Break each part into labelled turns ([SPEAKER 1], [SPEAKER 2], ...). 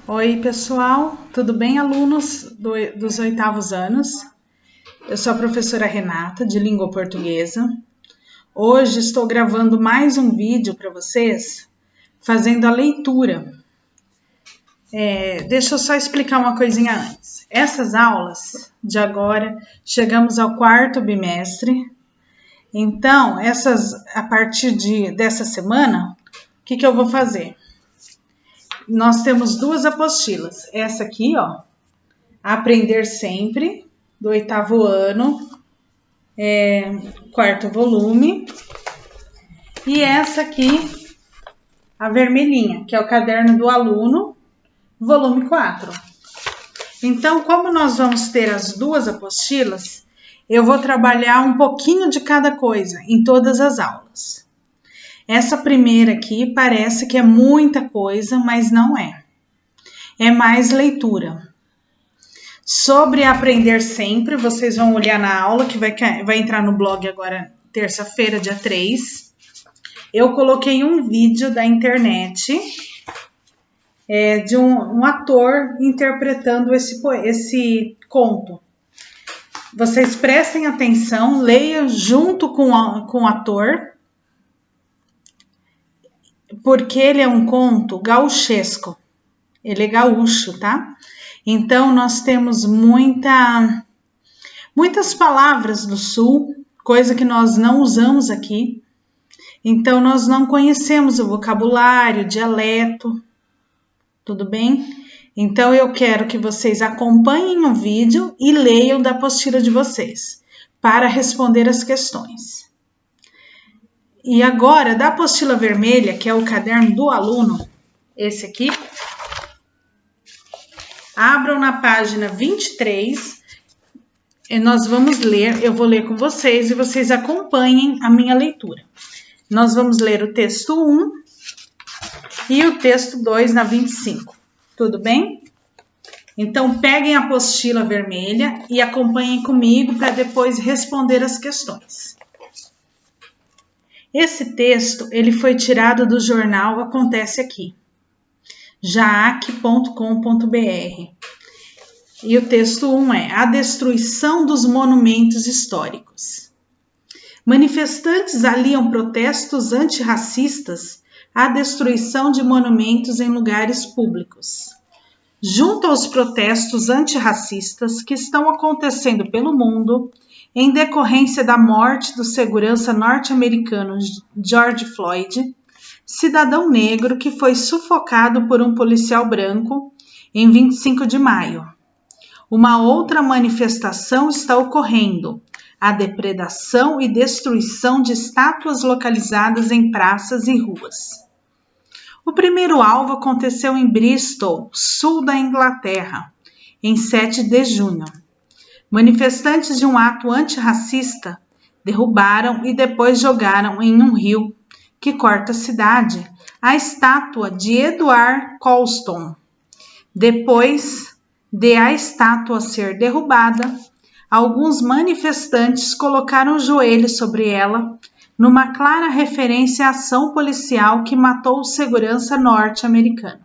[SPEAKER 1] Oi, pessoal, tudo bem, alunos dos oitavos anos? Eu sou a professora Renata, de Língua Portuguesa. Hoje estou gravando mais um vídeo para vocês, fazendo a leitura. Deixa eu só explicar uma coisinha antes. Essas aulas de agora, chegamos ao quarto bimestre. Então, a partir dessa semana, o que eu vou fazer? Nós temos duas apostilas. Essa aqui, ó, Aprender Sempre, do oitavo ano, quarto volume. E essa aqui, a vermelhinha, que é o Caderno do Aluno, volume 4. Então, como nós vamos ter as duas apostilas, eu vou trabalhar um pouquinho de cada coisa em todas as aulas. Essa primeira aqui parece que é muita coisa, mas não é. É mais leitura. Sobre Aprender Sempre, vocês vão olhar na aula que vai entrar no blog agora, terça-feira, dia 3. Eu coloquei um vídeo da internet de um ator interpretando esse conto. Vocês prestem atenção, leiam junto com o ator, porque ele é um conto gauchesco. Ele é gaúcho, tá? Então, nós temos muitas palavras do sul, coisa que nós não usamos aqui. Então, nós não conhecemos o vocabulário, o dialeto, tudo bem? Então, eu quero que vocês acompanhem o vídeo e leiam da apostila de vocês, para responder as questões. E agora, da apostila vermelha, que é o Caderno do Aluno, esse aqui, abram na página 23, e nós vamos ler, eu vou ler com vocês e vocês acompanhem a minha leitura. Nós vamos ler o texto 1 e o texto 2 na 25, tudo bem? Então, peguem a apostila vermelha e acompanhem comigo para depois responder as questões. Esse texto, ele foi tirado do jornal Acontece Aqui, jaac.com.br. E o texto 1 é A Destruição dos Monumentos Históricos. Manifestantes aliam protestos antirracistas à destruição de monumentos em lugares públicos. Junto aos protestos antirracistas que estão acontecendo pelo mundo, em decorrência da morte do segurança norte-americano George Floyd, cidadão negro que foi sufocado por um policial branco em 25 de maio. Uma outra manifestação está ocorrendo, a depredação e destruição de estátuas localizadas em praças e ruas. O primeiro alvo aconteceu em Bristol, sul da Inglaterra, em 7 de junho. Manifestantes de um ato antirracista derrubaram e depois jogaram em um rio que corta a cidade a estátua de Edward Colston. Depois de a estátua ser derrubada, alguns manifestantes colocaram o joelho sobre ela, numa clara referência à ação policial que matou o segurança norte-americano.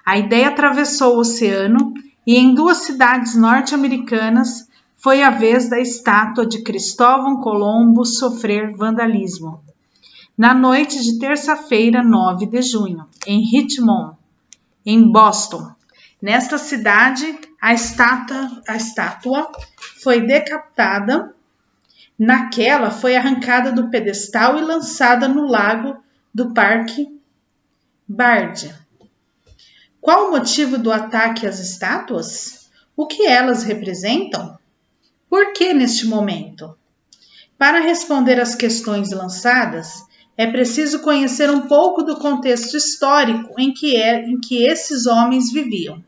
[SPEAKER 1] A ideia atravessou o oceano e em 2 cidades norte-americanas foi a vez da estátua de Cristóvão Colombo sofrer vandalismo. Na noite de terça-feira, 9 de junho, em Richmond, em Boston. Nesta cidade, a estátua foi decapitada. Naquela, foi arrancada do pedestal e lançada no lago do Parque Bard. Qual o motivo do ataque às estátuas? O que elas representam? Por que neste momento? Para responder às questões lançadas, é preciso conhecer um pouco do contexto histórico em que esses homens viviam.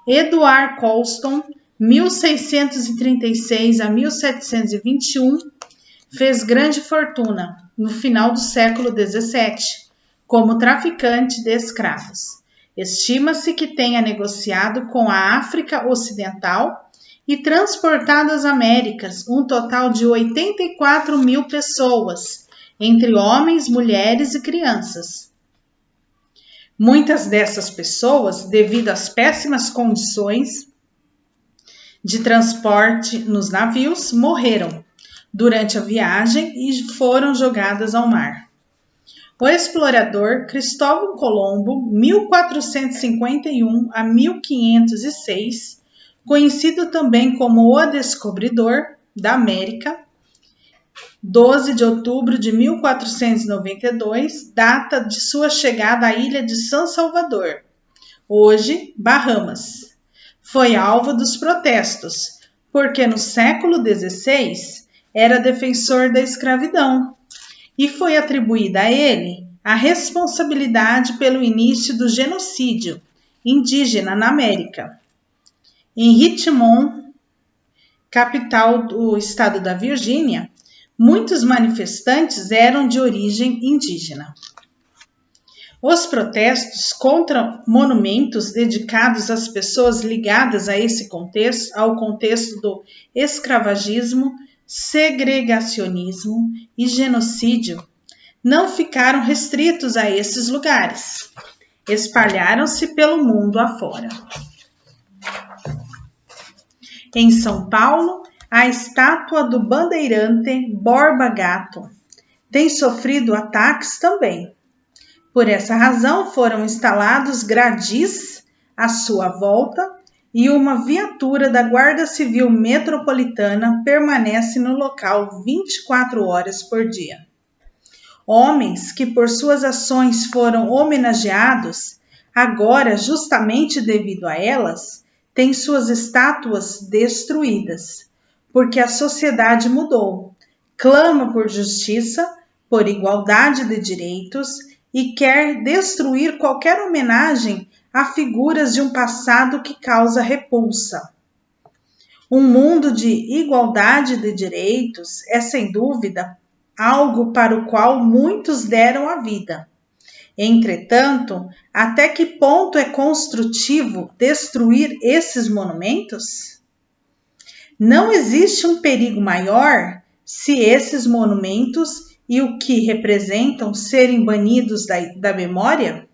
[SPEAKER 1] Edward Colston, 1636 a 1721, fez grande fortuna no final do século XVII como traficante de escravos. Estima-se que tenha negociado com a África Ocidental e transportado às Américas um total de 84 mil pessoas, entre homens, mulheres e crianças. Muitas dessas pessoas, devido às péssimas condições de transporte nos navios, morreram durante a viagem e foram jogadas ao mar. O explorador Cristóvão Colombo, 1451 a 1506, conhecido também como o Descobridor da América, 12 de outubro de 1492, data de sua chegada à ilha de São Salvador, hoje Bahamas. Foi alvo dos protestos, porque no século XVI era defensor da escravidão e foi atribuída a ele a responsabilidade pelo início do genocídio indígena na América. Em Richmond, capital do estado da Virgínia, muitos manifestantes eram de origem indígena. Os protestos contra monumentos dedicados às pessoas ligadas a esse contexto, ao contexto do escravagismo, segregacionismo e genocídio, não ficaram restritos a esses lugares. Espalharam-se pelo mundo afora. Em São Paulo, a estátua do bandeirante Borba Gato tem sofrido ataques também. Por essa razão, foram instalados gradis à sua volta e uma viatura da Guarda Civil Metropolitana permanece no local 24 horas por dia. Homens que por suas ações foram homenageados, agora, justamente devido a elas, têm suas estátuas destruídas, porque a sociedade mudou, clama por justiça, por igualdade de direitos e quer destruir qualquer homenagem a figuras de um passado que causa repulsa. Um mundo de igualdade de direitos é, sem dúvida, algo para o qual muitos deram a vida. Entretanto, até que ponto é construtivo destruir esses monumentos? Não existe um perigo maior se esses monumentos e o que representam serem banidos da memória?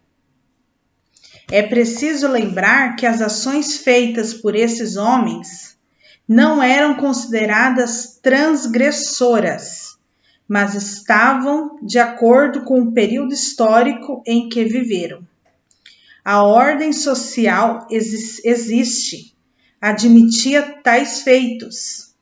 [SPEAKER 1] É preciso lembrar que as ações feitas por esses homens não eram consideradas transgressoras, mas estavam de acordo com o período histórico em que viveram. A ordem social existe, admitia tais feitos.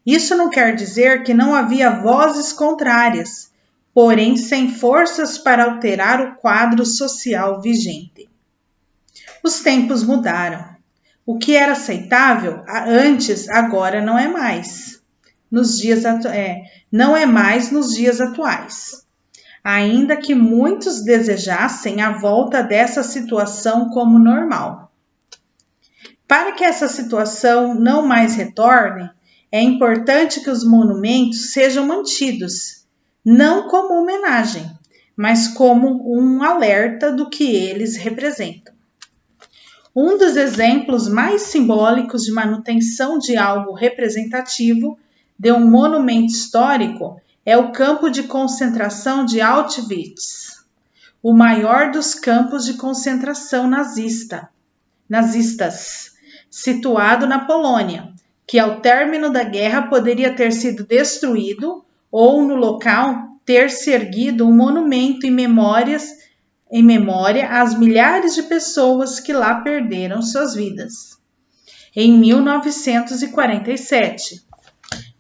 [SPEAKER 1] Isso não quer dizer que não havia vozes contrárias, porém sem forças para alterar o quadro social vigente. Os tempos mudaram. O que era aceitável antes, agora não é mais. Não é mais nos dias atuais. Ainda que muitos desejassem a volta dessa situação como normal. Para que essa situação não mais retorne, é importante que os monumentos sejam mantidos, não como homenagem, mas como um alerta do que eles representam. Um dos exemplos mais simbólicos de manutenção de algo representativo de um monumento histórico é o campo de concentração de Auschwitz, o maior dos campos de concentração nazistas, situado na Polônia, que ao término da guerra poderia ter sido destruído ou no local ter se erguido um monumento em memória às milhares de pessoas que lá perderam suas vidas. Em 1947.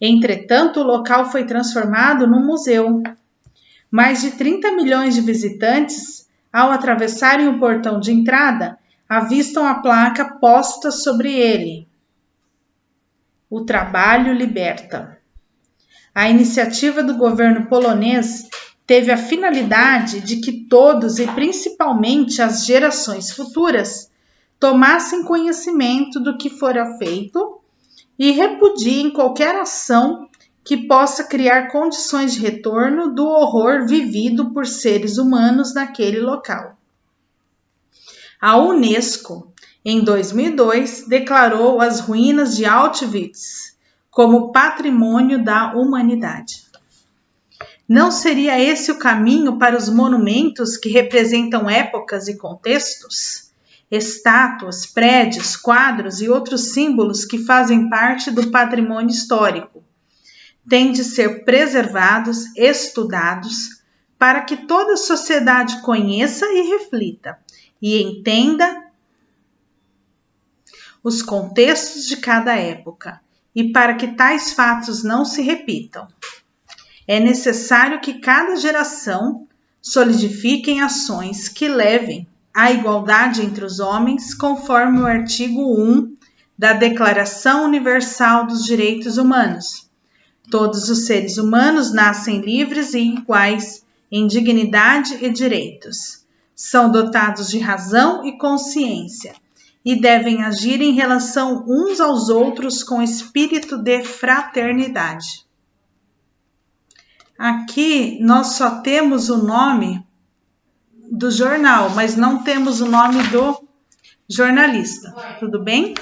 [SPEAKER 1] Entretanto, o local foi transformado num museu. Mais de 30 milhões de visitantes, ao atravessarem o portão de entrada, avistam a placa posta sobre ele: "O trabalho liberta". A iniciativa do governo polonês teve a finalidade de que todos, e principalmente as gerações futuras, tomassem conhecimento do que fora feito e repudiem qualquer ação que possa criar condições de retorno do horror vivido por seres humanos naquele local. A Unesco, em 2002, declarou as ruínas de Auschwitz como patrimônio da humanidade. Não seria esse o caminho para os monumentos que representam épocas e contextos? Estátuas, prédios, quadros e outros símbolos que fazem parte do patrimônio histórico têm de ser preservados, estudados, para que toda a sociedade conheça e reflita e entenda os contextos de cada época, e para que tais fatos não se repitam. É necessário que cada geração solidifique em ações que levem à igualdade entre os homens, conforme o artigo 1 da Declaração Universal dos Direitos Humanos. Todos os seres humanos nascem livres e iguais em dignidade e direitos. São dotados de razão e consciência e devem agir em relação uns aos outros com espírito de fraternidade. Aqui nós só temos o nome do jornal, mas não temos o nome do jornalista. Tudo bem?